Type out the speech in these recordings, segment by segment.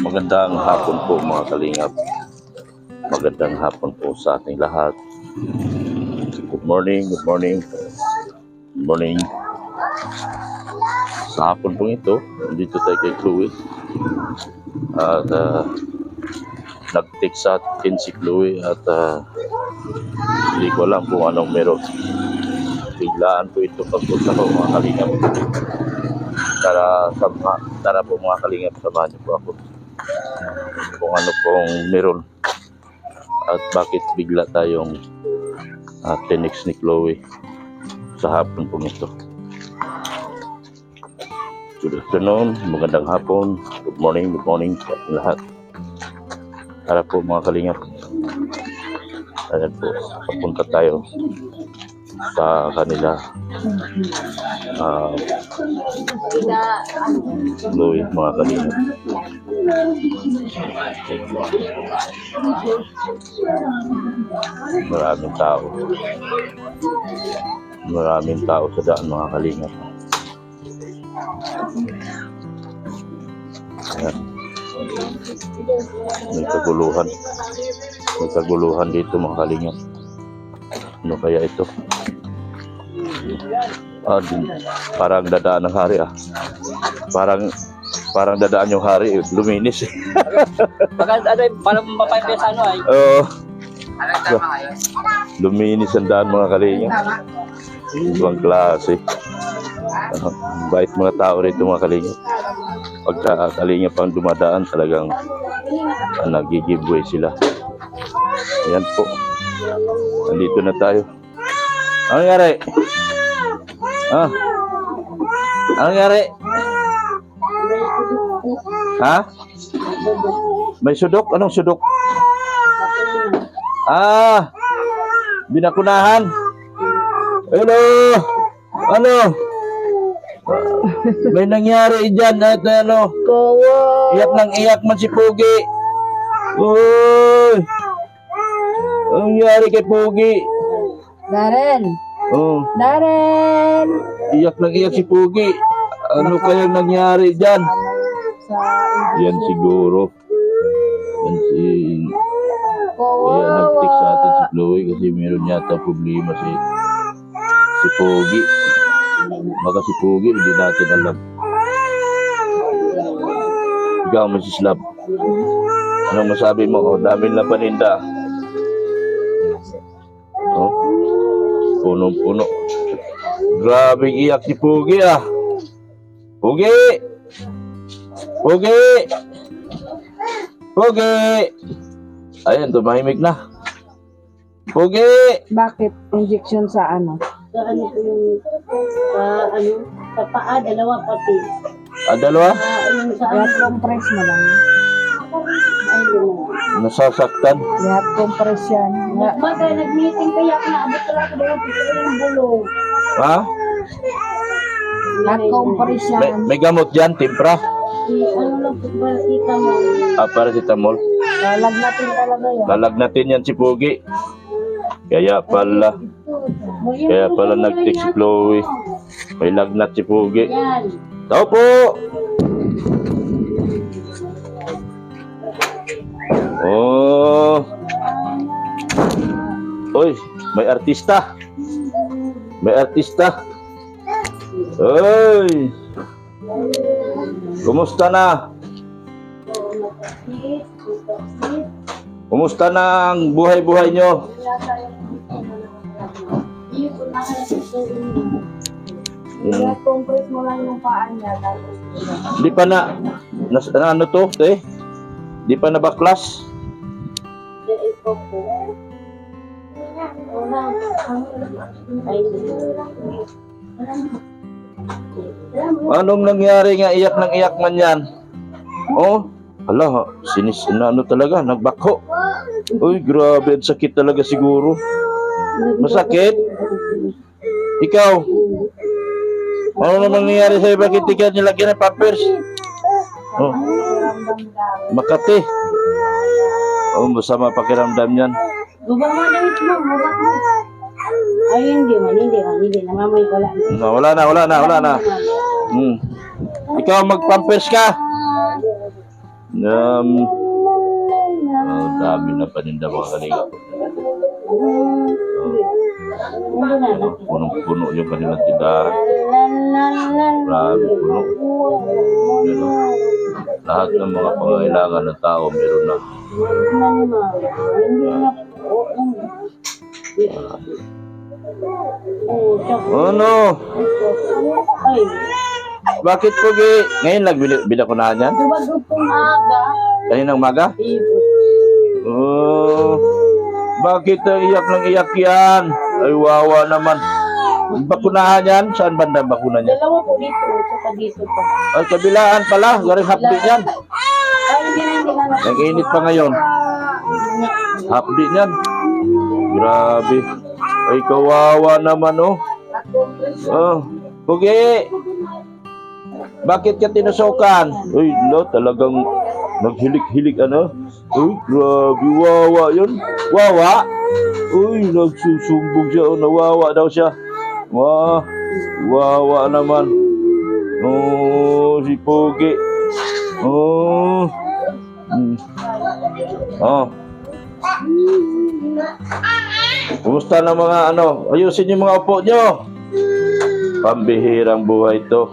Magandang hapon po mga kalingap. Magandang hapon po sa ating lahat. Good morning, good morning, good morning. Sa hapon po ito, dito tayo kay Chloe. At nag-text sa atin si Chloe at hindi ko alam kung anong meron. Biglaan po ito pagpunta ko mga kalingap. Tara po mga kalingap, samahan niyo po ako kung ano pong meron at bakit bigla tayong tinext ni Chloe sa hapon po ito. Good afternoon, magandang hapon, good morning sa ating lahat. Tara po mga kalingap, ayan po, papunta tayo sa kanila. Chloe mga kalingap. Maraming tao sa daan mga kalingap. Ayan. May kaguluhan dito mga kalingap. Ano kaya ito? Parang dadaan ng hari parang dadaan yung hari, luminis. Parang mapapay sa ano ay. Oo. Luminis ang daan mga kalingap. Ibang klase. Bait mga tao rito mga kalingap. Pagka kalingap ang dumadaan talagang nag-giveaway sila. Ayan po. Nandito na tayo. Ano nangyari? Ano nangyari? Ha? May sudok? Anong sudok? Binakunahan. Hello? Ano? May nangyari dyan at ano? Iyak nang iyak man si Pugi. Uy! Anong nangyari kay Pugi? Darren! Oh. Darren! Iyak nang iyak si Pugi. Ano kayang nangyari dyan? Yan siguro. Yan kaya nag-text sa atin si Chloe kasi meron yata problema si Pugi. Baka si Pugi hindi natin alam. Ikaw, Mrs. Love, anong masabi mo? Dami na paninda. Oh? Punong-puno. Grabe iyak si Pugi Pugi! Pugi! Pugi! Ayan, tumahimik na. Pugi! Bakit? Injection sa ano? Sa ano po yung sa paa, dalawa pati. Dalawa? Yung sa Lahat compress mo lang. ay mo. Nasasaktan. Lahat compress yan. Baga nag-meeting kaya naabot talaga daw ng bulong. Ha? Lahat compress yan. May gamot dyan, timpra? Ano lang po ba kita mo? Paracetamol. Lalagnatin talaga yan. Lalagnatin yan si Pugi. Kaya pala nag-text si Chloe. May lagnat si Pugi. Yan. Tao po! Oh! Uy, may artista. May artista. Uy! Kumusta na? Kumusta na ang buhay-buhay nyo? Lahat compress mo lang yung paa niya. Di pa na ano to, te? Di pa na baklas? Anong nangyari nga iyak ng iyak man yan? Oh, hala, ano talaga, nagbakho. Uy, grabe, ang sakit talaga siguro. Masakit? Ikaw? Ano naman nangyari sa'yo? Bakit ikaw nilagyan ng pampers? Oh, Makati. Oh, masama pakiramdam yan. Gubang mo damit mo, mabak mo. Ay, hindi man. Namamoy ko lang. Wala na. Ikaw, magpampers ka. Dami na paninda mga kalingap. Hindi na. Punong-puno yung kanilang tindahan. Grabe, puno. Yan, oh. Lahat ng mga pangailangan ng tao meron na. Hindi na po. Ano? Ay, Bakit po ngayon lang bila ko na yan? duwag pong aga. Kaninang maga? Oh, bakit iyak ng iyak yan? Ay, wawa naman. Bakunahan yan? Saan banda bakuna niya? Dalawa po dito, tsaka dito po. Ay, kabilaan pala. Garing hapdi yan. Ay, hindi na. Nag-init pa ngayon. Hapdi yan. Grabe. Ay, kawawa naman, oh. Oh, Pugi. Bakit ka tinusukan? Uy, no, talagang naghilik-hilik, ano? Uy, grabe, wawa yun. Wawa? Uy, nagsusumbog siya, oh, nawawa daw siya. Wawa naman. Oh, si Pugi. Oh. Oh. Kumusta na mga ano? Ayusin yung mga upo nyo. Pambihirang buhay to.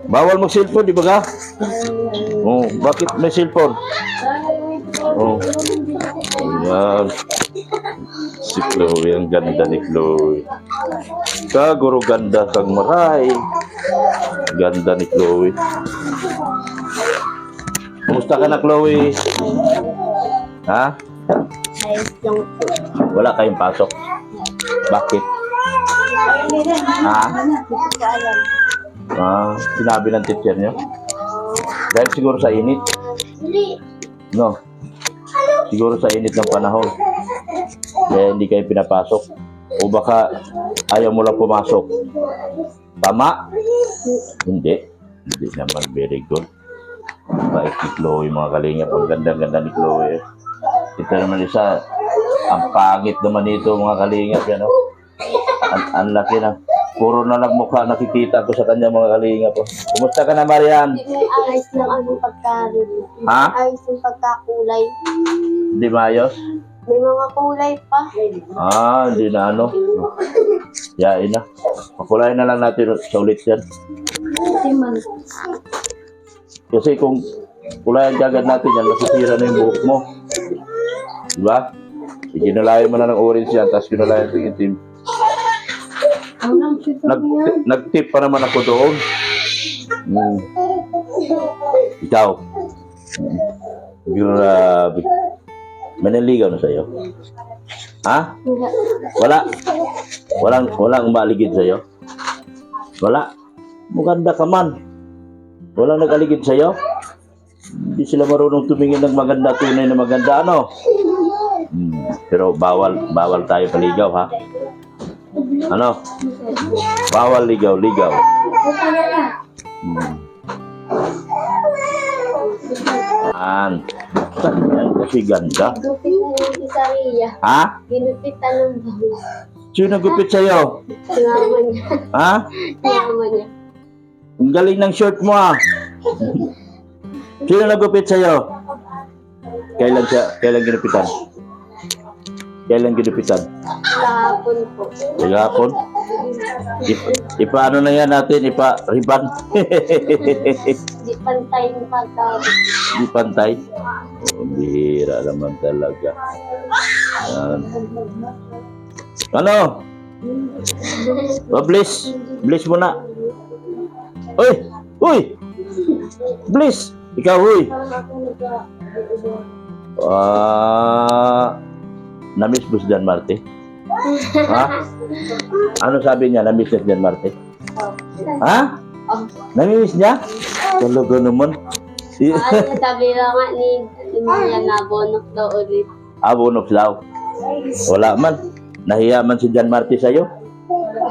Bawal mag-cellphone, di ba ka? Oh, bakit may cellphone? Oh. Ayan. Si Chloe, ang ganda ni Chloe. Kaguro ganda kang maray. Ganda ni Chloe. Kumusta ka na, Chloe? Ha? Ayos lang po. Wala kayong pasok? Bakit? Ha? Sinabi ng teacher nyo? Dahil siguro sa init? No. Siguro sa init ng panahon. Kaya hindi kayo pinapasok. O baka ayaw mo lang pumasok. Tama? Hindi. Hindi naman. Very good. Bait ni Chloe, mga kalingap. Ang ganda-ganda ni Chloe. Ito naman isa. Ang pangit naman ito, mga kalingap. Yan, oh. Ang laki na. Puro na lang mukha nakikita ko sa kanya, mga kalingap. Oh. Kumusta ka na, Marian? Ayos lang ang pagkarin. Ha? Ayos yung pagkakulay. Hindi maayos? May mga kulay pa. Hindi na ano. Yain na. Pakulayan na lang natin sa ulit yan. Kasi kung kulayan kagad natin yan, masisira na yung buhok mo. Diba? Ginalayan mo na ng orange yan, tapos ginalayan ng itim. Nag-tip pa naman ako doon. Ikaw. Grabe. May naligaw na sa'yo? Ha? Wala? Walang umaligid sa'yo? Wala? Maganda ka man. Walang nag-aligid sa'yo? Hindi sila marunong tumingin ng maganda, tunay na maganda, ano? Pero bawal tayo paligaw, ha? Ano? Bawal ligaw. Yan kasi ganda. Gupit na yung isariya. Ha? Ginupitan ng bangus. Sino nagupit sa'yo? Sinama niya. Ha? Sinama niya. Ang galing ng short mo, ha? Sino nagupit sa'yo? Kailan ginupitan? Kailan ginupitan? Kahapon po. Kagapon? Ipaano na yan natin? Ipa-riban? Di pantay yung pagkain. Di pantay? Oh, bihira naman talaga. Yan. Ano? Oh, Bliss mo na. Uy! Bliss! Ikaw, uy! Na-miss mo si Jan Marte? Ha? Ano sabi niya? Na-miss niya si Jan Marte? Ha? Na-miss niya? Talaga naman. Ano sabi lang nga ni Mia na bonok daw ulit. Bonok daw. Wala man. Nahiya man si Jan Marte sa'yo.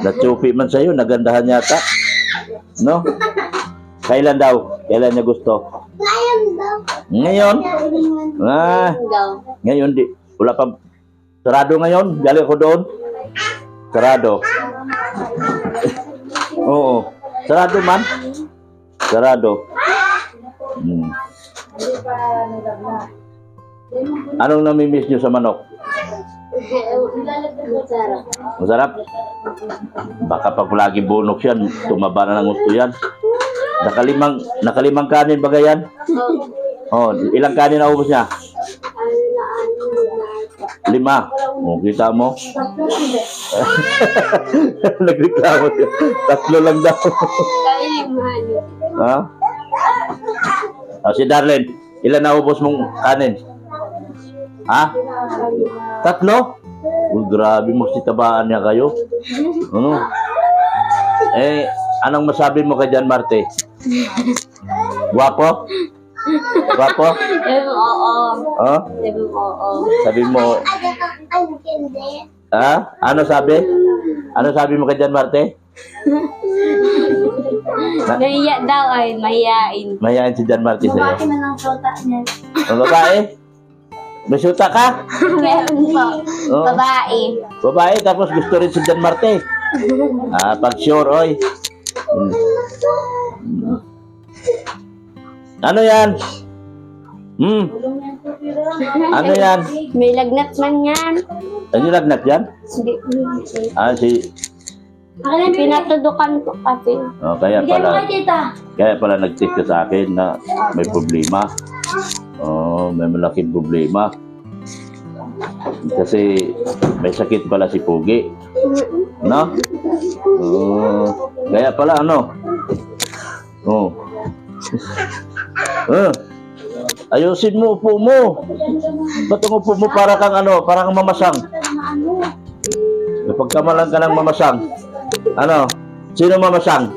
Natsupi man sa'yo. Nagandahan yata. No? Kailan daw? Kailan niya gusto? Ngayon? Daw. Ngayon di. Wala pa. Sarado ngayon? Galing ko doon? Sarado. Oo. Sarado man? Sarado. Hmm. Anong namimiss nyo sa manok? Sarap. Masarap? Baka pag lagi bunok yan, tumaba na ng gusto yan. Nakalimang kanin ba yan? Oh, ilang kanin na ubos niya? 5. Oh, kita mo? Nagreklamo siya. 3 lang daw. Kaya limahan. Ha? Si Darlene, ilan na ubos mong kanin? Ha? 3? Oh, grabe mo, sitabaan niya kayo. Ano? Anong masabi mo kay Jan Marte? Guwapo? Guwapo? Oo. Oh? Oo. Sabi mo, ha? Ano sabi? Ano sabi mo kay Jan Marte? Mahiya daw ay, mahiyain. Mahihain si Jan Marte sa'yo. Bakit na ng sota niya? Ang babae? May syuta ka? Meron po. Oh. Babae. Babae, tapos gusto rin si Jan Marte. Pag sure, oy. Ano yan? Ano yan? May lagnat man yan. Ano yung lagnat yan? Sige. Pinatudukan ko kasi. Oh, kaya pala nag-text ka sa akin na may problema. Oh, may malaking problema. Kasi may sakit pala si Pugi. No? Oh, kaya pala ano? Oh. Ayusin mo upo mo. Ba't ang upo mo para kang ano, para kang mamasang? Kapag kamalan ka ng mamasang. Ano? Sino mamasang?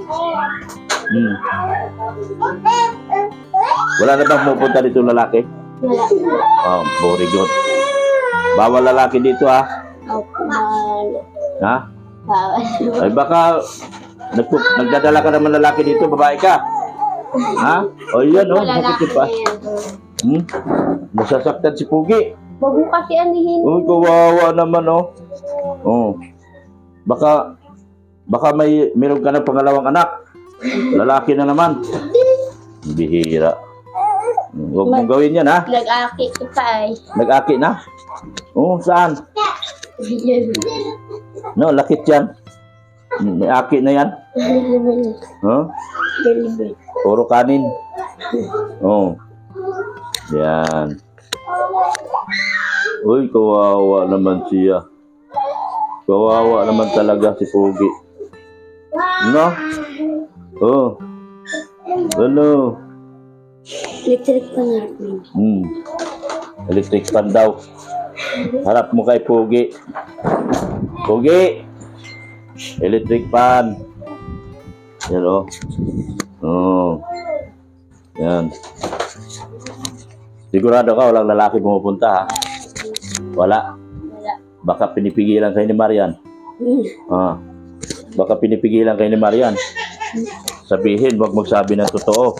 Wala na bang pupunta dito lalaki? Wala. Oh, very good. Bawal lalaki dito ha? Ha? Ay baka nagdadala ka naman lalaki dito, babae ka. Ha? O yan o, nakikip pa. Nasasaktan si Pugi. Huwag mo kasi anihin. Uy, kawawa naman o. Oh. Baka meron ka ng pangalawang anak. Lalaki na naman. Bihira. Huwag mong gawin yan ha. Nag-aki kita ay. Nag-aki na? Oh, saan? No, lakit yan. May aki na yan. Huh? Puro kanin. Oh. Yan. Uy, kawawa naman siya. Kawawa naman talaga si Pugi. No? Oh. Ano? Electric pa nga. Electric fan daw. Harap mo kay Pugi. Pugi! Electric fan. Yan o. Oh. Yan. Sigurado ka walang lalaki pumupunta ha? Wala. Baka pinipigilan kayo ni Marian. Baka pinipigilan kayo ni Marian. Sabihin, wag magsabi ng totoo.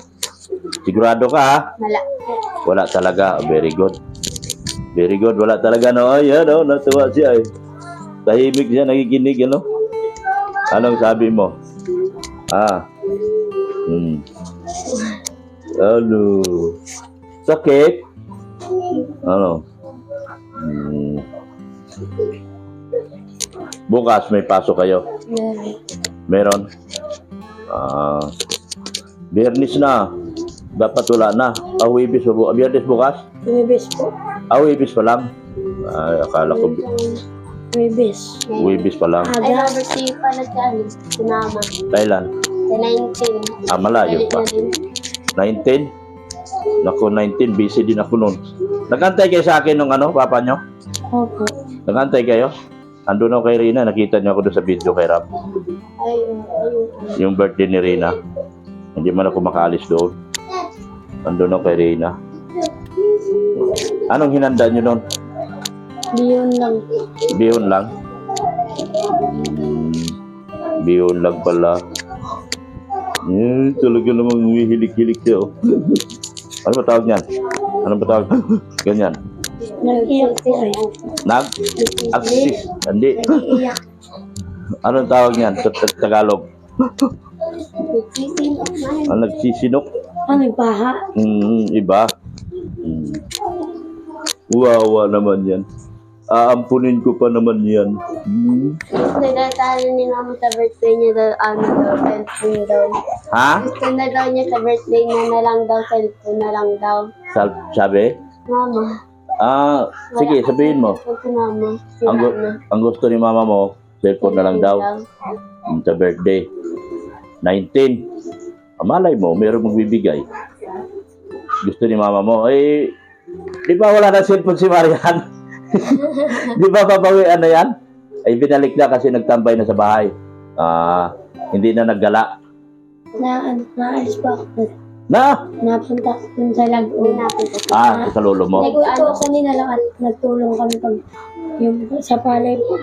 Sigurado ka ha? Wala. Wala talaga. Very good. Very good. Wala talaga no. Ay, ano, natuwa siya eh. Tahimik siya, nakikinig, ano? Anong sabi mo? Ano? Sakit? Ano? Bukas may pasok kayo? Meron? Biyernes na. Dapat wala na. Huwebes po. Biyernes bukas? Huwebes po. Huwebes pa lang. Ay, akala ko Huwebes. Huwebes pa lang. Ay, birthday pa na siya. Sinama. Kailan? Sa 19. Malayo pa. 19? Naku, 19. Busy din ako nun. Nagantay kayo sa akin nung ano, papa nyo? Opo. Nagantay kayo? Andun ako kay Rina. Nakita niyo ako doon sa video kay Ram. Yung birthday ni Rina. Hindi man ako makaalis doon. Andun ako kay Rina. Anong hinanda nyo nun? Bihon lang. Bihon lang? Bihon lang pala. Talaga namang humihilik-hilik siya. Oh. Ano ba tawag niyan? Ano ba tawag? Ganyan. Nag-iyak po ay. Nag-axis. Hindi. Anong tawag niyan sa Tagalog? Nagsisinok. Nagpaha. Iba. Wawa naman yan. Aampunin ko pa naman yan. Nagtatalo ni mama sa birthday niya daw, cellphone daw. Ha? Gusto na daw niya sa birthday niya na lang daw, cellphone na lang daw. Sabi? Mama. Sige, sabihin mo. Si mama. Ang gusto ni mama mo, cellphone na lang daw. Sa birthday. 19. Malay mo, meron magbibigay. Gusto ni mama mo. Di ba wala na cellphone si Marian? Di ba babawian na yan? Ay binalik na kasi nagtambay na sa bahay. Hindi na naggala. Naalis pa ako. Napunta dun sa Laguna. Sa lolo mo. Nag-utosan nila lang at nagtulong kami pag yung sa palay po.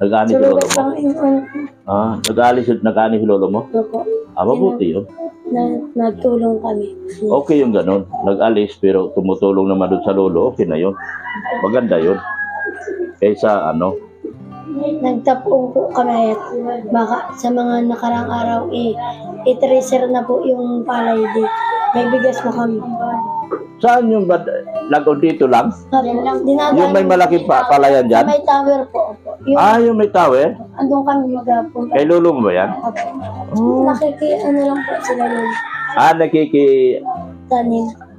Nag-ani si lolo mo. Lang yung Nag-ani si lolo mo? Opo. Mabuti yun. Nagtulong kami. Okay yung ganun. Nag-alis pero tumutulong naman doon sa lolo. Okay na yun. Maganda yun. Kaysa Nagtapong po kami at baka sa mga nakarang araw i-tracer na po yung palay di. May bigas na kami. saan yung lagon dito lang? Yung may malaking palayan dyan? May tower po. Opo. Yung may tower? Andun kami magpunta. Kay lolo mo ba yan? Lang po sila nun.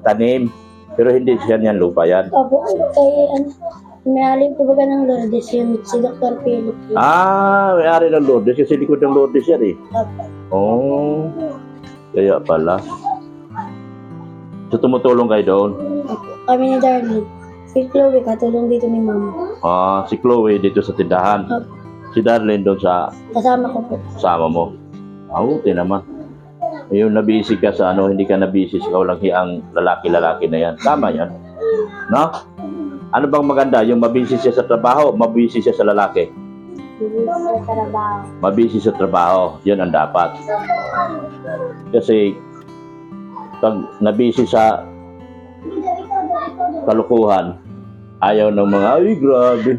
Tanim. Pero hindi siya niyan lupa yan. Opo, may alin po baga ng Lourdes yun, si Dr. Philip. May-ari ng Lourdes kasi likod ng Lourdes yan eh. Opo. Kaya pala. So tumutulong kayo doon? Kami ni Darlene. Si Chloe, katulong dito ni Mama. Si Chloe dito sa tindahan. Opo. Si Darlene doon sa Kasama ko po. sama mo. Buti naman. Yung nabisi ka sa hindi ka nabisi sa kawalang lalaki-lalaki na yan. Tama yan. No? Ano bang maganda? Yung mabisi siya sa trabaho, mabisi siya sa lalaki? Mabisi sa trabaho. Yun ang dapat. Kasi pag nabisi sa kalukuhan, ayaw ng mga, grabe.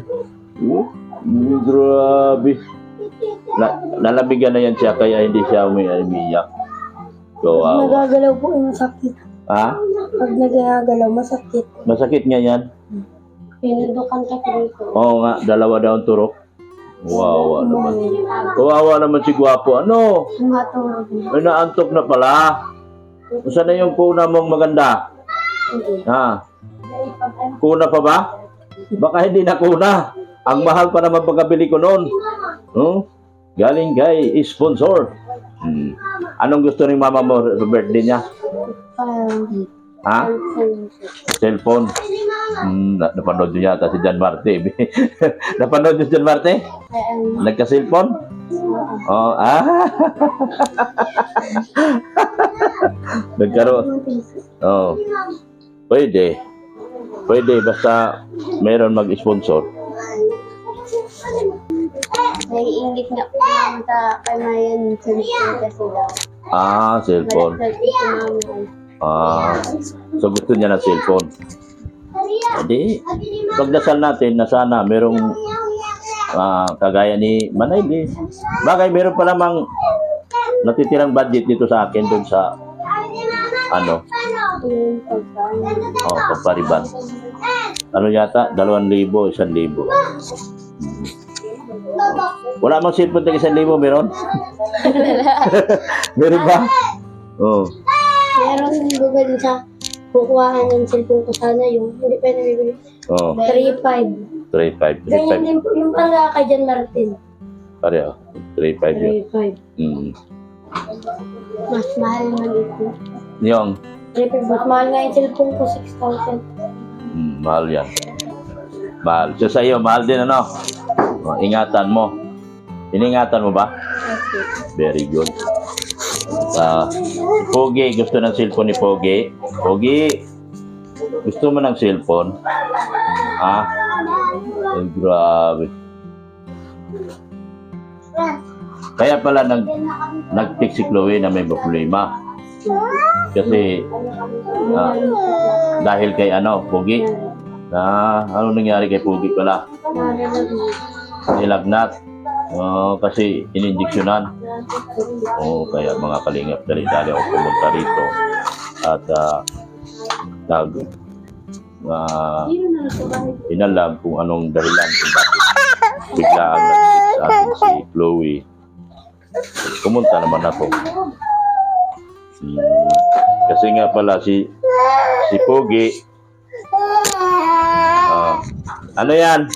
Grabe. Nalamigan na yan siya kaya hindi siya umiiyak. Nagagalaw po yung masakit. Pag nagagalaw, masakit. Masakit nga yan? Pinudukan ka dito. Oo nga, dalawa daw ang turok. Wawa naman. Kawawa naman si Gwapo. Matulog na. May naantok na pala. Saan na yung kuna mong maganda? Kuna pa ba? Baka hindi na kuna. Ang mahal pa naman pagkabili ko noon. Galing kay sponsor. Anong gusto ng mama mo sa birthday niya? Cellphone. Napanood niyo yata si John Marte. Napanood niyo si John Marte? Nagka-cellphone? Nagkaroon. Pwede. Pwede basta meron mag-sponsor. Naiingit nga po naman kay Mayan cellphone kasi daw. Cellphone. So gusto niya ng cellphone. Hindi. Pagdasal natin na sana merong kagaya ni Manay. Bagay meron pa namang natitirang budget dito sa akin doon sa pagpariban. Yata 2,000, 1,000. Wala mang cellphone tag 1,000 meron? Meron ba? Meron buga din sa kukuhaan ng cellphone ko sana yung hindi pa nabibili. 3,500. 3,500. Ganyan din po yung pala kay John Martin. Pareho. 3,500 yun. 3,500. Mas mahal man ito. Yung 3,500. Mas mahal nga yung cellphone ko, 6,000. mahal yan. Mahal. So sa iyo, mahal din ingatan mo. Iningatan mo ba? Very good. Pogi, gusto ng cellphone ni Pogi? Pogi, gusto mo ng cellphone? Ay, grabe. Kaya pala nag-text si Chloe na may problema. Kasi dahil kay Pogi. Ano nangyari kay Pogi pala? Nilagnat. Kasi ininjeksyonan. Kaya mga kalingap, dali-dali ako pumunta rito. At inalam kung anong dahilan kung bakit biglaan nag-text sa atin si Chloe. Pumunta naman ako. Kasi nga pala si Pogi. Ano yan?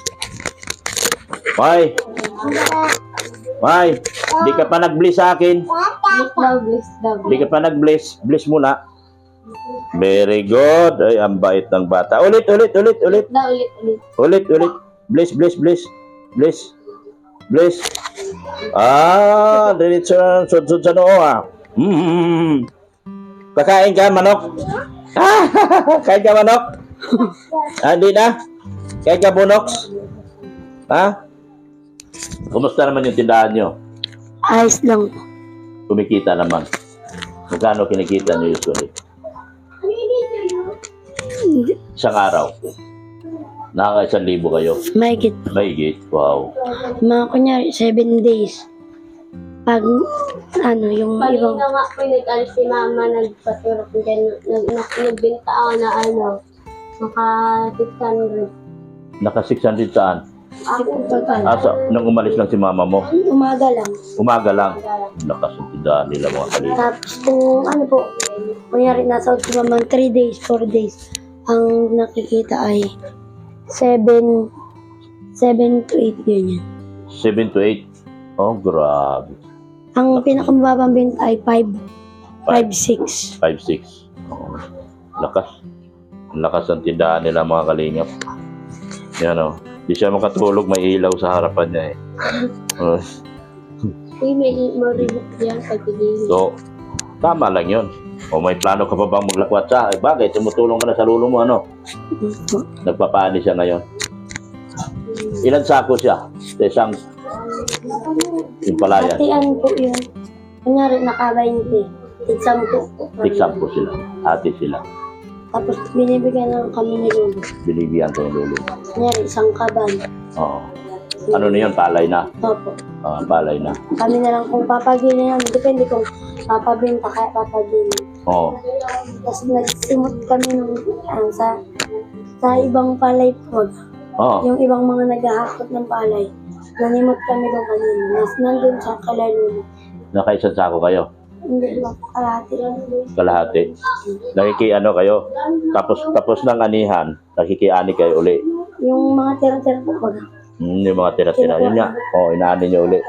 May, di ka pa nag-bless sa akin. Di ka pa nag-bless. Bless muna. Very good. Ay, ang bait ng bata. Ulit. Ulit. Bless. Diretso na sud sa noo Kakain ka, manok? Kain ka, manok? Hindi na? Kain ka, bunoks? Kumusta naman yung tindahan nyo? Ayos lang po. Kumikita naman. Magkano kinikita nyo usually? Isang araw. Nakaka 1,000 kayo. Mahigit. Mahigit. Wow. Mga kunyari, 7 days. Pag, yung Pag ibang... nga po nag-alis si mama, nagpaturok dyan, nagbinta ako na maka 600. Naka 600 saan? Total. Nung umalis lang si mama mo? Umaga lang. Umaga lang. Lakas ang tindahan nila mga kalina. Tapos kung kunyari nasa si mama 3 days, 4 days, ang nakikita ay 7 to 8 ganyan. 7 to 8? Oh, grabe. Ang pinakamababang benta ay 5-6. 5-6. Oh, lakas. Ang lakas ang tindahan nila mga kalingap. Yan o. Di siya makatulog, may ilaw sa harapan niya May maribok yan pagkigilid. So, tama lang yun. O may plano ka pa bang maglakwat sa? Bagay, tumutulong ka na sa lulo mo, Nagpapaani siya ngayon. Ilan sako siya? Isang yung palayan. Hatian po yun. Kunyari naka-20. Tigsam po. Tigsampo sila. Hati sila. Tapos binibigyan lang kami ni Lolo. Binibigyan ko yung lulo. Kunyari isang kaban. Oo. Ano na yun? Palay na. Opo. Palay na. Kami na lang kung papagili namin. Depende kung papabenta kaya papagili. Oo. Tapos nagsimot kami sa ibang palay po. Oo. Yung ibang mga naghahakot ng palay. Nanimot kami doon kanina. Nandun sa Kalalulu. Nakaisang sako kayo? Hindi lang, kalahati lang. Kalahati. Nakikiano kayo? Tapos ng anihan, nakikiani kayo uli. Yung mga tira-tira po baga. Yung mga tira-tira. Yun nga. Inaani nyo uli.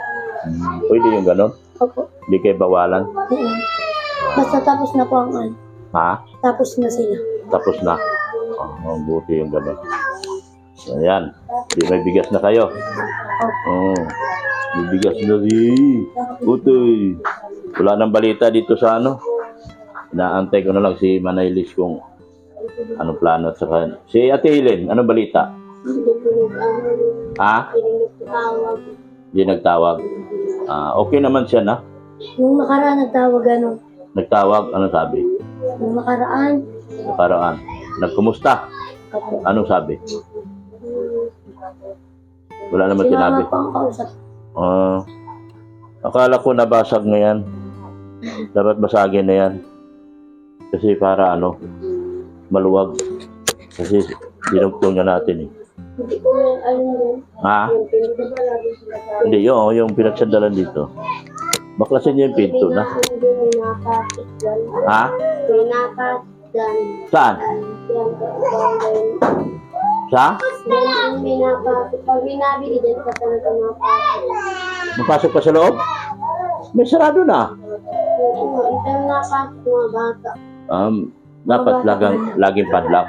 Pwede yung ganon? Opo. Hindi kayo bawalan? Basta tapos na po ang Ha? Tapos na sila. Tapos na. Buti yung ganon. So, ayan. May bigas na kayo. May bigas na Utoy. Wala nang balita dito sa Inaantay ko na lang si Manaylis kung anong plano at saka. Si Ate Helen, anong balita? Ha? Hindi nagtawag. Okay naman siya na. Nung nakaraan nagtawag Nagtawag, anong sabi? Nung nakaraan. Nagkumusta? Anong sabi? Wala naman Si sinabi. mama po ang kausap. Akala ko nabasag na yan. Dapat basagin na yan. Kasi para maluwag. Kasi dinugtong niya natin Hindi ko alam yun. Ha? Hindi, yung pinagsandalan dito. Baklasin niya yung pinto na. May nakapit dyan. Ha? May nakapit dyan. Saan? Sa? May nakapit. Pag binabili dyan ka talaga nakapit. Mapasok pa sa loob? May sarado na. Itang nakapit mga bata. Dapat laging padlock.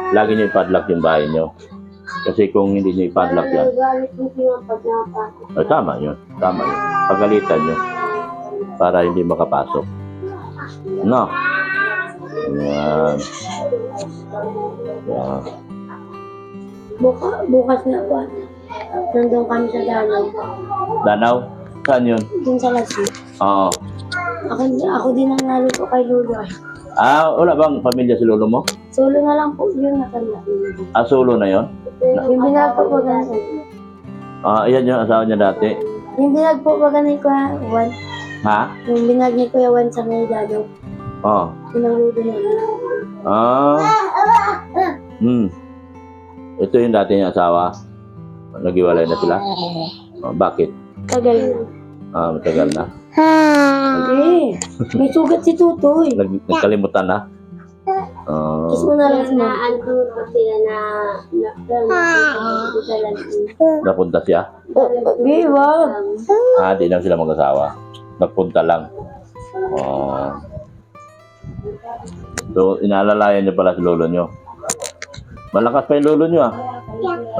Lagi niyo ipadlock yung bahay niyo. Kasi kung hindi niyo ipadlock yan, Galit mo siya pag nakapit. tama yun. Pagalitan niyo para hindi makapasok. No? Yan. Yan. Bukas na po. Nandun kami sa Danaw. Danaw? Saan yun? Dun sa Lassi. Oo. Ako din ang naluto kay Lolo. Wala bang pamilya si lolo mo? Solo na lang po yun natanda. Solo na yun? Yung binato ko ganun. Ayan yung asawa niya dati. Yung binag po baga ni Kuya Juan. Ha? Yung binag ni Kuya Juan sa may dado. Oh. Pinangluto niya. Ito yung dati niyang asawa. Naghiwalay na sila? Bakit? Tagal. Matagal na. Hindi. May sugat si Tutoy. Nagkalimutan na? Kiss mo na lang si Mama. Ano po sila na Napunta siya? Di, wag. Di lang sila mag-asawa. Nagpunta lang. So, inaalalayan niyo pala si lolo niyo. Malakas pa yung lolo niyo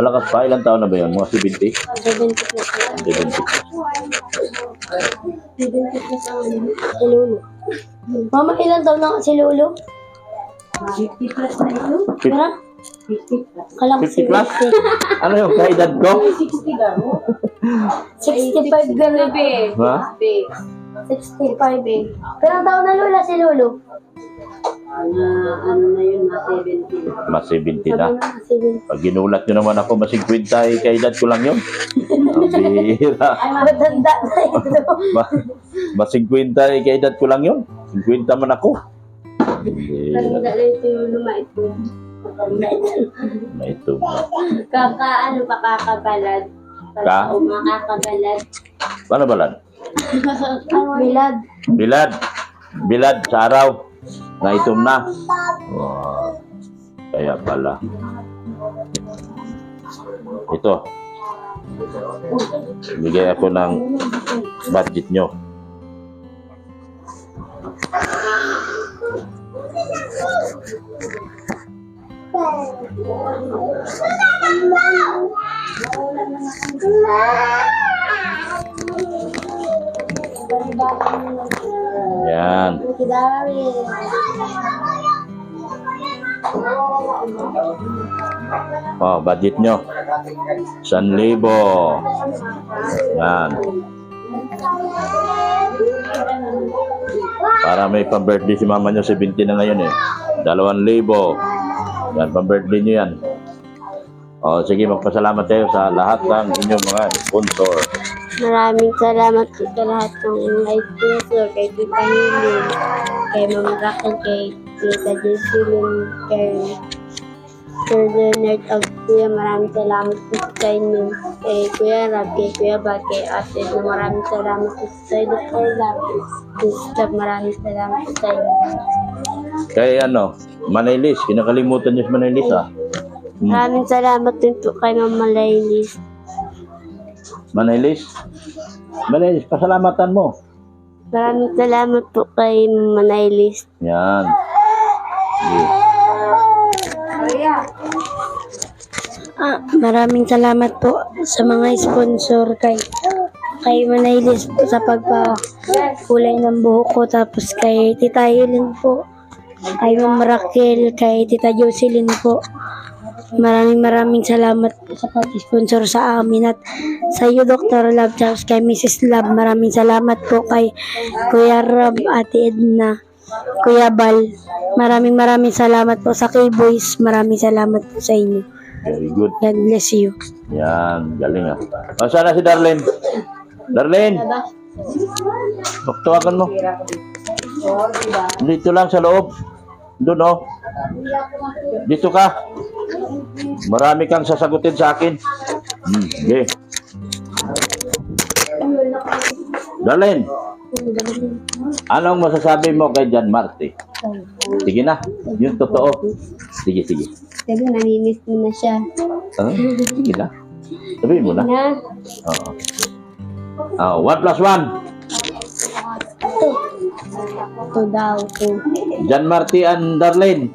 Malakas pa. Ilang taon na ba yun? Mga 70? 70 na siya. 70. 70 na sa si Lolo. Mama, ilan taon na si Lolo? 50 plus na ito. Kaya? 50 Kala ko 50 plus? 70. Ano yung kaedad ko? 65 gabi. Ha? 65 eh. Pero ang taon na Lola si Lolo? ano na yun, mga 70. Mas 70 na. Sabi na 70. Pag ginulat nyo naman ako, mas 50 kaedad ko lang yun. Ang bihira. Ay, matanda na ito. Mas 50 kaedad ko lang yun. 50 man ako. Ang bihira. Tanda lang ito yung lumaito. May ito. Kakakabalad. Ka? Makakabalad. Paano balad? Bilad. Bilad. Bilad sa araw. Naitom na. Wow. Kaya pala. Ito. Bigay ako ng budget nyo. Yan. Budget nyo. 1,000. Yan. Para may pang-birthday si mama nyo, 70 na ngayon 2,000. Yan, pang-birthday nyo yan. Sige, magpasalamat tayo sa lahat ng inyong mga sponsor. Maraming salamat po sa lahat ng mga sponsor, kay Tita Hilin, kay Ma'am Raquel, kay Tita Jocelyn, kay Sir Leonard of Kuya. Maraming salamat po sa inyo. Kay Kuya Rab, kay Kuya Bal, kay Ate, maraming salamat po sa Dr. Lab. Maraming salamat po sa inyo. Kay Manaylis, kinakalimutan nyo si Manaylis Maraming salamat din po kay Mama Laylis. Manaylis, pasalamatan mo. Maraming salamat po kay Mama Laylis. Yan. Maraming salamat po sa mga sponsor kay Manaylis po sa pagpakulay ng buhok ko, tapos kay Tita Helen po, kay Ma'am Raquel, kay Tita Jocelyn po. Maraming salamat po sa pag-sponsor sa amin, at sa iyo Dr. Love, tapos kay Mrs. Love. Maraming salamat po kay Kuya Rab, Ate Edna, Kuya Bal. Maraming salamat po sa K-Boys. Maraming salamat po sa inyo. Very good. God bless you. Yan, galing sana si Darlene? Darlene! Tawagan mo. Dito lang sa loob. Doon Dito ka. Marami kang sasagutin sa akin. Okay. Darlene, anong masasabi mo kay John Marte? Sige na, yung totoo. Sige. Kasi nanimiss mo na siya. Sige na. Sabihin mo na. Oo. 1 plus 1. Ito daw. John Marte and Darlene.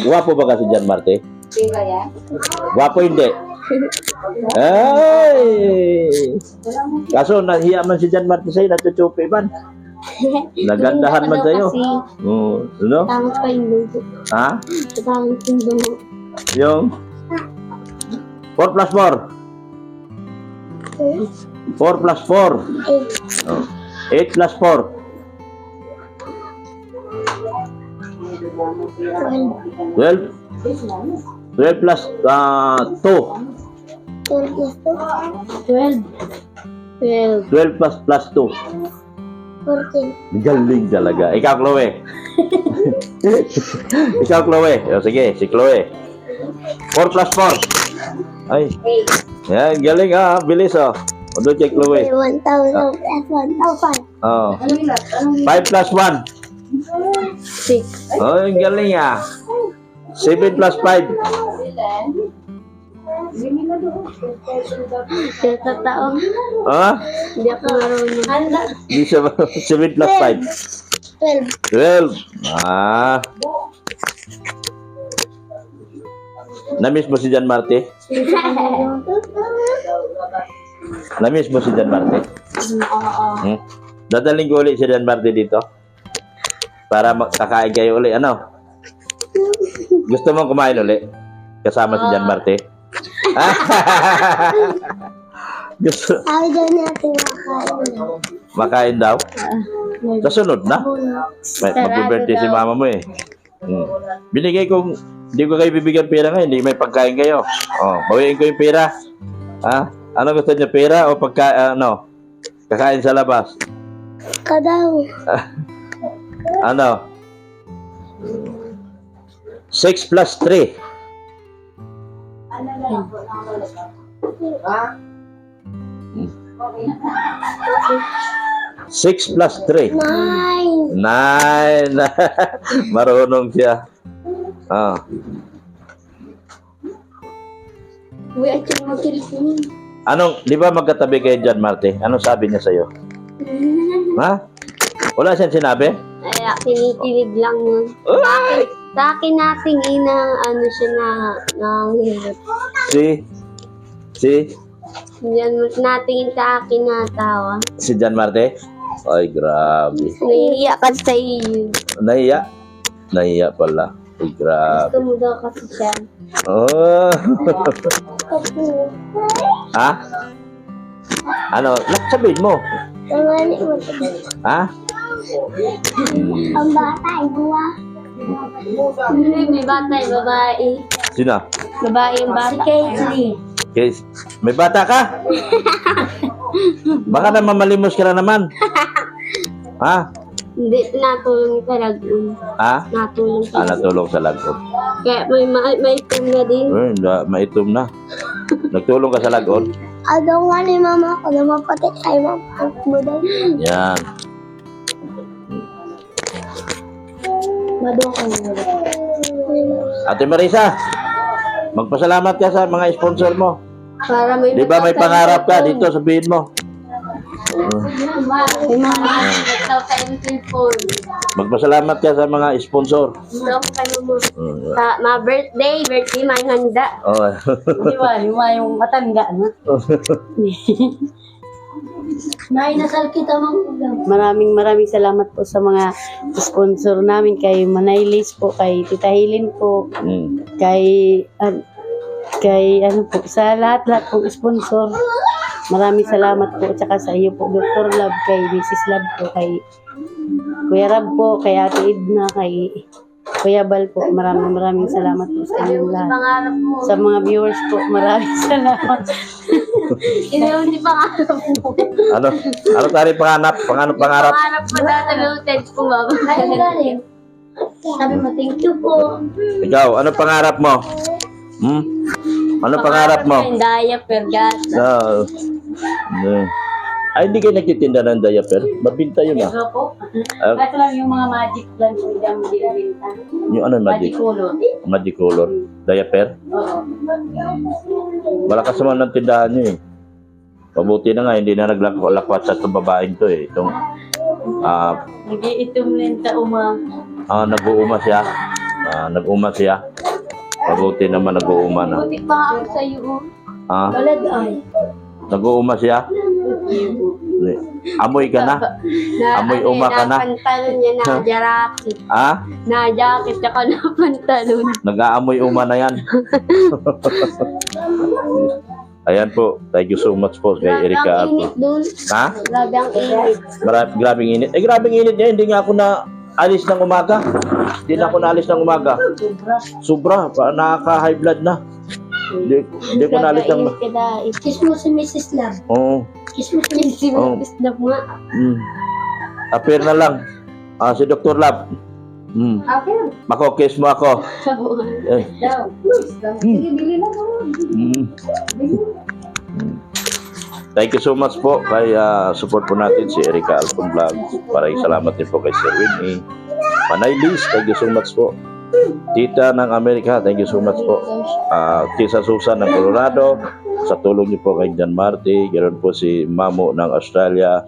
Guwapo ba kasi John Marte? Guwapo hindi. Ay! Kaso nahiya man si John Marte sa'yo, natutupi man. Nagandahan man sa'yo. Ano? Tangos pa yung lugo. Ha? Tangos yung lugo. Yung 4 plus 4. 4 plus 4. 8 plus 4. 12? 12 plus 2. 12. 12. 12 plus 2. 14. Galing talaga. Ikaw, Chloe. Ikaw, Chloe. O, sige, si Chloe. 4 plus 4. Ay. Yan, galing ah. Bilis oh. O, doon kay Chloe. 1,000 plus 1,000. Oh. 5 plus 1. 6. Oh, galing ah. 7 plus 5. Sa taon. Ah? Hindi ako marunong. Di siya 7 plus 5. 12. 12. Ah. Namiss mo si Jan Marte? Namiss mo si Jan Marte? Hmm? Dadaling ko ulit si Jan Marte dito? Para makakain kayo ulit. Ano? Gusto mong kumain ulit? Kasama si Jan Marte? Gusto Sabi daw natin makakain. makain daw? Kasunod na? Mag-birthday si mama mo eh. Hmm. Binigay kong, hindi ko kayo bibigyan pera ngayon, hindi may pagkain kayo. Oh, bawiin ko yung pera. Ha? Ano gusto niya, pera o kakain sa labas? Kadaw. Ano? 6 plus 3. Six plus 3. 9. 9. Marunong siya. Ah. Uy, at yung mag-kilipin. Anong, di ba magkatabi kayo dyan, Marte? Anong sabi niya sa'yo? Ha? Wala siyang sinabi? Ay, kinikilig lang nun. Ay! Sa akin nating ano siya ng hirap. Si Yan, natingin sa akin natawa. Jan Marte? Ay, grabe. Nahihiya ka sa iyo. Nahiya? Nahiya pala. Ay, grabe. Gusto mo daw kasi siya. Oh. Ha? Ano? Sabihin mo. Tangani mo. Ha? Ang bata ay buwa. May bata ay babae. Sino? Babae yung bata. Si Kaylee. Okay. May bata ka? Baka na mamalimos ka na naman. Ha? Hindi, natulong sa lagoon. Ha? Natulong sa lagoon. Natulong sa lagoon. Kaya may itim na din. Maitom na. Nagtulong ka sa lagoon? Adong nga ni mama ko na mapatay kay mama mo daw. Yan. Madong ko mo. Ate Marisa, magpasalamat ka sa mga sponsor mo. Para may Di ba may pangarap ka dito, sabihin mo. May mga nagtaw sa cellphone. Magpasalamat ka sa mga sponsor. Daw kayo mo. Sa birthday may handa. Oh. Lima yung matanda, no? Nainasal kita mong Maraming salamat po sa mga sponsor namin, kay Manaylis po, kay Tita Hilin po, kay ano po, sa lahat pong sponsor. Maraming salamat po, at saka sa iyo po, Dr. Love, kay Mrs. Love po, kay Kuya Rab po, kay Ate Edna, kay Kuya Bal po. Maraming salamat po sa inyong lahat. pangarap mo. Sa mga viewers po, maraming salamat. Iniwan si pangarap mo. Ano tayo pangarap? Pangarap? Pangarap mo daw sa luted ko ba? Ay, galing. Sabi mo, thank you po. Ikaw, ano pangarap mo? Ano pangarap mo? Yung diaper, gas. Ay, hindi kayo nagtitinda ng diaper. Mabinta yun ah. Ito po. Ah, Ito lang yung mga magic plan po dyan mo dinibinta. yung ano magic? Color. Magic color. Diaper? Oo. Malakas naman ng tindahan nyo eh. Mabuti na nga, hindi na naglakwat sa itong babaeng to eh. Itong, Nag-iitom rin sa nag-uuma siya. Nag-uuma siya. Mabuti naman nag-uuma na. Buti pa ako sa iyo. Balad ay. Nag-uuma siya. Amoy ka na. Amoy uma ka na. Pantalon niya na jacket. Na jacket tsaka na pantalon. Nag-aamoy uma na yan. Ayan po. Thank you so much po kay Erika Grabe ang init Arto. dun. Ha? Grabe ang init. Grabing init. Grabing init niya. Hindi nga ako alis ng umaga. Hindi na ako naalis ng umaga. Sobra, nakaka-high blood na. Hindi ko naalis ng... Kiss mo si Mrs. Love. Oo. Kiss mo si Oh. Mrs. Love nga. Appear na lang. Si Dr. Lab. Okay. Mako-kiss mo ako. Eh. Daw. Sige, bili na mo. Thank you so much po kay support po natin si Erica Alpon Vlog. Maraming salamat din po kay Sir Winnie. Panay Liz, thank you so much po. Tita ng Amerika, thank you so much po. Tisa Susan ng Colorado, sa tulong niyo po kay John Marty. Ganoon po si Mamo ng Australia.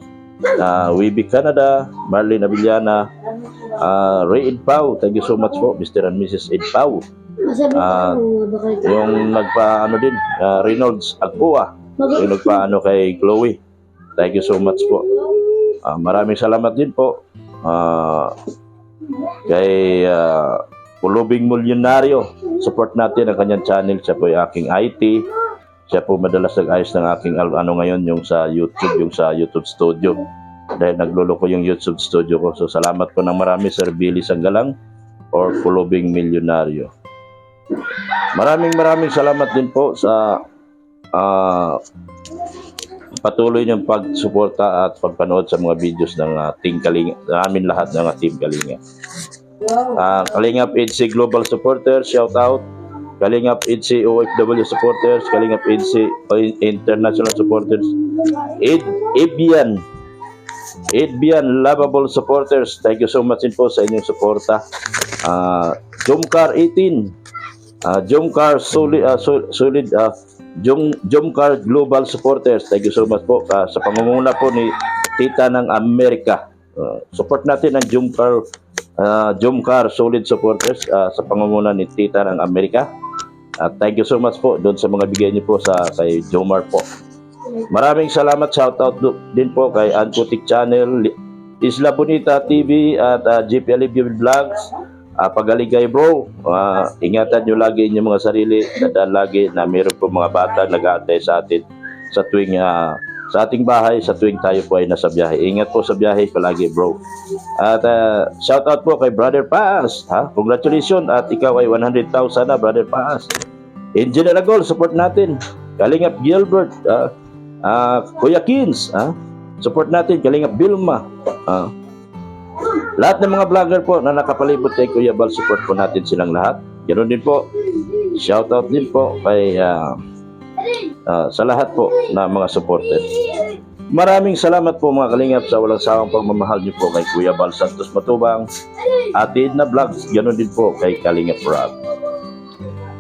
Wibi Canada, Marlene Avillana, Ray Edpau, thank you so much po. Mr. and Mrs. Edpau. Masabi ko Yung nagpa-ano din, Reynolds Agpua. Yung nagpaano kay Chloe. Thank you so much po. Maraming salamat din po kay Pulubing Milyonaryo. Support natin ang kanyang channel. Siya po yung aking IT. Siya po madalas nag-ayos ng aking ngayon yung sa YouTube studio. Dahil naglolo ko yung YouTube studio ko. So salamat po ng marami Sir Billy Sanggalang or Pulubing Milyonaryo. Maraming salamat din po sa patuloy niyang pagsuporta at pagpanood sa mga videos ng Team Kalinga, namin lahat ng Team Kalinga. Kalingap EDC Global Supporters, shout out. Kalingap EDC OFW Supporters, Kalingap EDC International Supporters, Ebian Lovable Supporters, thank you so much din po sa inyong suporta. Jomcar 18, Jomcar Solid Jomcar Global Supporters, thank you so much po sa pangunguna po ni Tita ng Amerika. Support natin ang Jomcar Solid Supporters sa pangunguna ni Tita ng Amerika. Thank you so much po doon sa mga bigay niyo po kay Jomar po. Maraming salamat, shout out din po kay Anputik Channel, Isla Bonita TV at GP Alivio Vlogs. Pagaling kayo bro, ingatan nyo lagi inyong mga sarili, dadaan lagi na mayroon po mga bata nag-aantay sa atin sa tuwing sa ating bahay, sa tuwing tayo po ay nasa biyahe. Ingat po sa biyahe palagi bro. At shout out po kay Brother Paas, congratulations at ikaw ay 100,000 na Brother Paas. Engineer Agol, support natin. Kalingap Gilbert, Kuya Kins, support natin. Kalingap Bilma, lahat ng mga vlogger po na nakapalibot kay Kuya Bal, support po natin silang lahat. Ganoon din po, shout out din po kay sa lahat po na mga supporter. Maraming salamat po mga kalingap sa walang sawang pagmamahal niyo po kay Kuya Bal Santos Matubang, Ate Edna Vlogs, ganoon din po kay Kalingap Rob.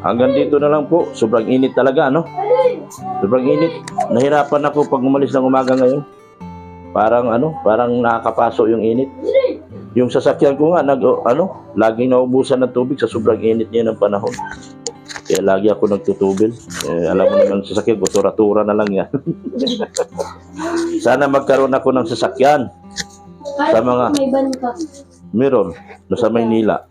Hanggang dito na lang po, sobrang init talaga, no? Sobrang init. Nahirapan ako pag umalis ng umaga ngayon. Parang nakakapaso yung init. Yung sasakyan ko nga laging naubusan ng tubig sa sobrang init niya ng panahon. Kaya lagi ako nagtutubil. Alam mo naman sasakyan ko, tura-tura na lang yan. Sana magkaroon ako ng sasakyan. Sa mga may ban ka. meron sa Maynila.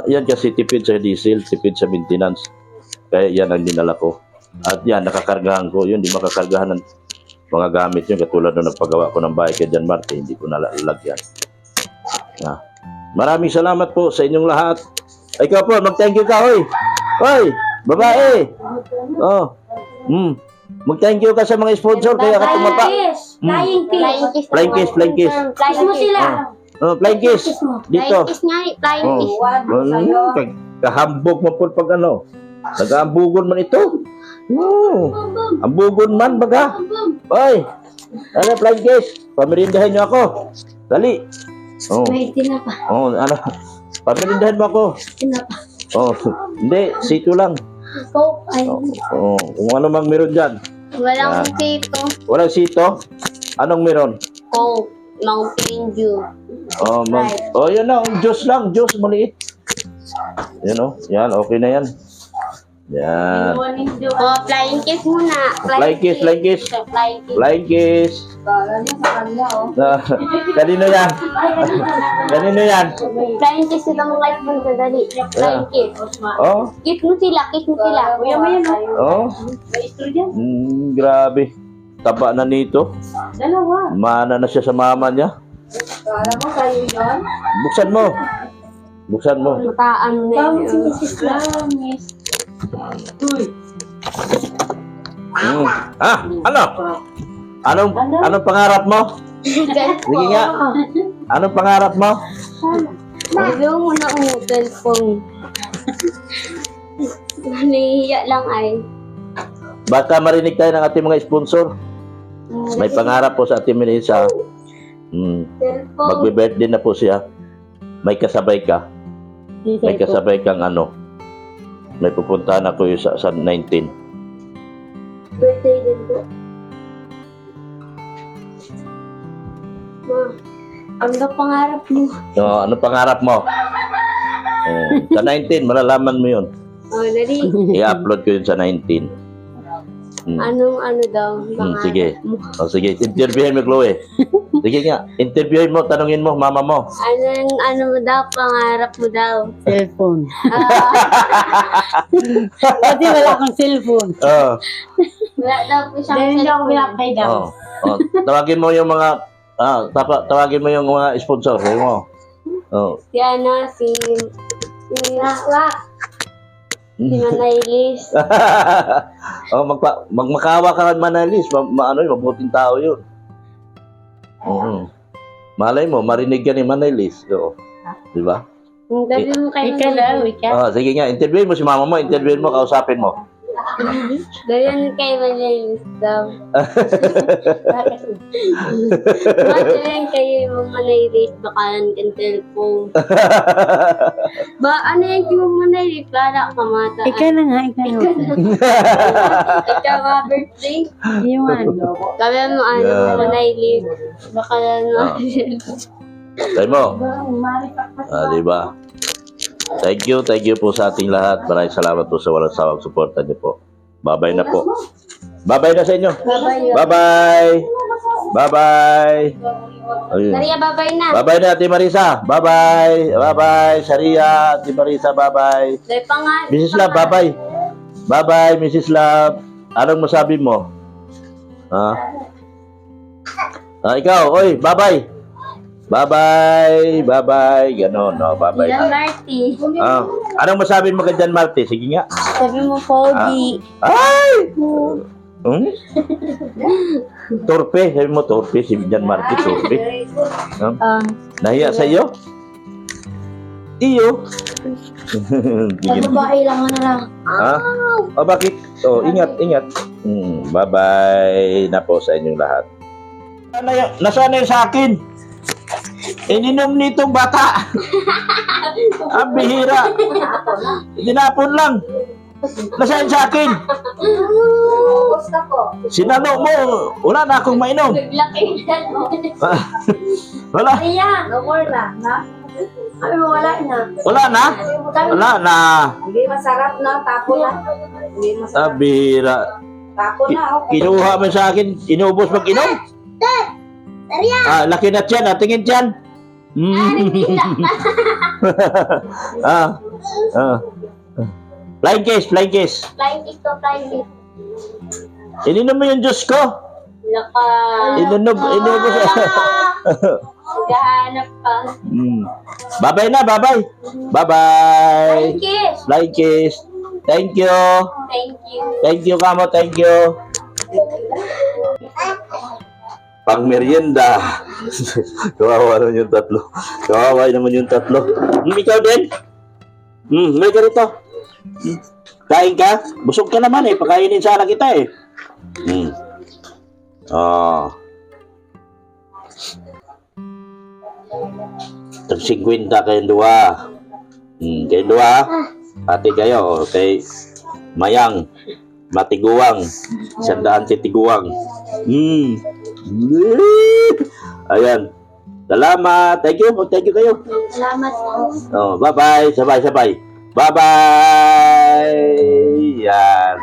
Yan kasi tipid sa diesel, tipid sa maintenance. Kaya yan ang dinala ko. At yan, nakakargahan ko. Yun, di makakargahan ng mga gamit yun. Katulad nung nagpagawa ko ng bahay kay John Marte, hindi ko nalalagyan. Maraming salamat po sa inyong lahat. Ikaw po, mag-thank you ka, hoy! Hoy! Babae! Mag-thank you ka sa mga sponsor, kaya ka tumapa. Flying kiss. Kiss mo sila. Flying kiss. Dito. Flying kiss. Kahambog mo po pag nag-aambugon man ito. Ambugon man baga. Oy, flying kiss. Pamirindahan niyo ako. Dali. May tinapa. Pamirindahan mo ako. Tinapa. Hindi, sito lang. Coke. Kung ano mang meron dyan. Walang sito. Walang sito? Anong meron? Coke. Mountain Dew. Yan na, juice lang, juice maliit. Yan yan, okay na yan. Yan. Flying kiss muna. Flying kiss. Flying kiss. Kanino yan? Kanino yan? Flying kiss itong light mo sa dali. Flying kiss. Kiss mo sila. Kuya mo yan. Grabe. Taba na nito. Mana na siya sa mama niya. Buksan mo. Buksan mo. Mataan na yun. Ano? Anong pangarap mo? Sige nga. Anong pangarap mo? Sabi mo muna ang cellphone. Nahihiya lang ay. Baka marinig tayo ng ating mga sponsor. May pangarap po sa ating Melissa. Cellphone. Magbe-birthday na po siya. May kasabay ka. May kasabay kang ano. May pupuntahan ako yung sa 19. Birthday din po. Ma, ano ba pangarap mo? Ano pangarap mo? Sa 19, malalaman mo yun. Oh, dali. I-upload ko yun sa 19. Anong ano daw? Pangarap Sige. mo? Sige, interviewin mo, Chloe. Sige nga, interviewin mo, tanungin mo, mama mo. Ano mo daw? Pangarap mo daw? Cellphone. Kasi wala akong cellphone. Wala daw po siyang Dahil hindi ako cellphone. pinapay daw. Tawagin mo yung mga tawagin mo yung mga sponsor, sabi mo. Si ano, si Manay Liz. Magmakawa ka ng Manalis, mabuting tao yun. Malay mo, marinig ka ni Manalis. Di ba? Sabi mo kay Ika daw, ika. Sige nga, interviewin mo si mama mo, interviewin mo, kausapin mo. Dayan kay Manay Liz daw. Dayan kay Manay Liz, bakalan kang cellphone. Ano yan kay Manay Liz? Para kamata. Ika na nga, ika na. Ikaw nga birthday. Yung ano. Sabi mo Manay Liz, bakalan mo. Sabi mo. Di ba? Thank you po sa ating lahat. Maraming salamat po sa walang sawang suporta niyo po. Bye-bye na po. Bye-bye na sa inyo. Bye-bye. Bye-bye. Ayun. Maria, babay na. Bye-bye na, Ate Marisa. Bye-bye. Bye-bye. Saria, Ate Marisa, bye-bye. Dahil Mrs. Love, bye-bye. Bye-bye, Mrs. Love. Anong masabi mo? Ikaw, oy, bye-bye. Bye-bye. Bye-bye. Ganon, no? Bye-bye. Jan Marty. Anong masabi mo kay Jan Marty? Sige nga. Sabi mo, Pogi. Ay! Torpe. Sabi mo, torpe. Si Jan Marty, torpe. Nahiya sa iyo? Iyo. Babae lang na lang. Bakit? Ingat. Bye-bye na po sa inyong lahat. Nasaan na yung sa akin? Ininom nitong bata. Ang bihira. Dinapon lang. Nasaan sa akin? Sinano mo. Wala na akong mainom. Wala. No more na. Sabi mo, wala na. Wala na? Wala na. Hindi masarap na. Tapo na. Hindi masarap. Bihira. Tapo na. Kinuha mo sa akin. Inubos mag-inom? Laki na tiyan. Tingin tiyan. Flying kiss. Flying kiss to flying kiss. Ininom mo yung juice ko. Laka. Inubos. Gahanap pa. Bye-bye na. Bye-bye. Flying kiss. Flying kiss. Thank you. Thank you. Thank you, Kamo. Thank you. Pang merienda. Kawawa naman yung tatlo. Kawawa naman yung tatlo. Ikaw din? May ka rito. Kain ka? Busog ka naman eh. Pakainin sana kita eh. Tag 50 kayong dua. Kayong dua. Pati kayo. Kay Mayang. Matiguang. 100 titiguang. Ayan. Salamat. Thank you kayo. Salamat po. Bye-bye. Sabay. Bye-bye. Yan.